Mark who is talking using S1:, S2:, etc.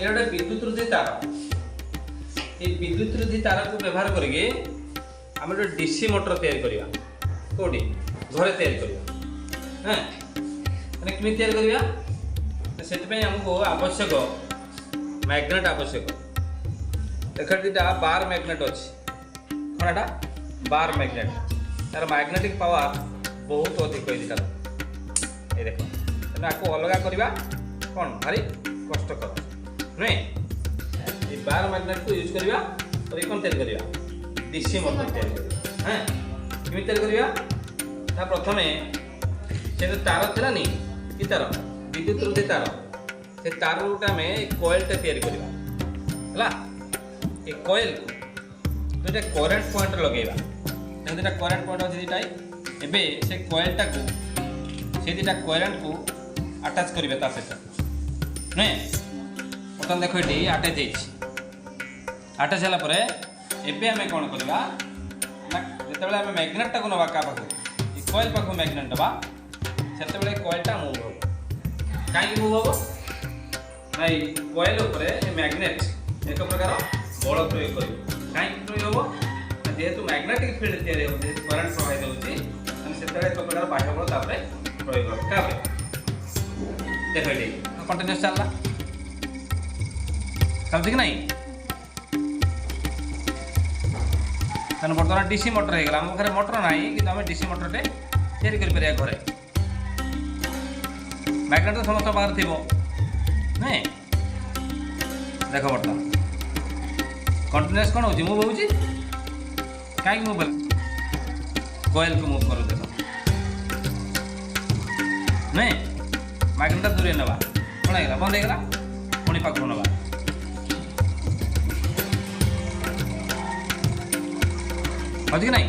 S1: ये गोटे विद्युत रोधी तार। ये विद्युत रोधी तार को व्यवहार करके आम गोटे डीसी मोटर तैयारी करवा कौटी घरे तैयारी करवा हाँ मैंने कमी तैयारी करवा से आमको आवश्यक मैग्नेट आवश्यक। देख दीटा बार मैग्नेट अच्छी कौनटा बार मैग्नेट तार मैग्नेटिक पावर बहुत अधिक दीटार ये देख तेना आपको अलग करवा कौन भारी कष्टकर नुहे। ये बार मैग्नेट को यूज करवा और ये कौन तैयारी करवा डीसी मोटर तैयारी करवा हाँ कमी तैयारी करवा प्रथम से तार थी नी कि तार विद्युत रोधी तार से तार गोटे आम कॉइलटा तैयारी करवा ये कॉइल दुटा करेन्ट पॉइंट लगेगा दुटा करेन्ट पॉइंट अच्छे दुटा एबे से कॉइलटा को से दुटा करेन्ट को अटैच करेंगे सहित नुहे। बर्तमान देख ये अटैच अटैच होगापर एबे आम कौन करवा जो आम मैग्नेटा को नवा क्या पाख कॉइल पाख मैग्नेट दबा से कॉइलटा मूव हम कहीं मूव हम ना कॉइल मैग्नेट एक प्रकार बल प्रयोग कर कहीं प्रयोग हम जेहेतु मैग्नेटिक फील्ड तैयारी हो जेहेतु करंट प्रवाहित होती से एक प्रकार बाह्य बल प्रयोग कर देख कंटिन्यूस चलला चलती कि नहीं। बर्तमान डीसी मोटर हो गला आम घर मोटर ना कि आम डीसी मोटरटे तैयारी कर घरे मैग्नेट तो समस्त पाखे थी नहीं देख बर्तमान कंटिन्यूस कौन हो मूव हो कहीं मूव कॉइल को मूव कर देख नहीं मैग्नेट दूर नवा कौन होगा बंद होगा पुणी पाख नवा अच्छी कि नहीं।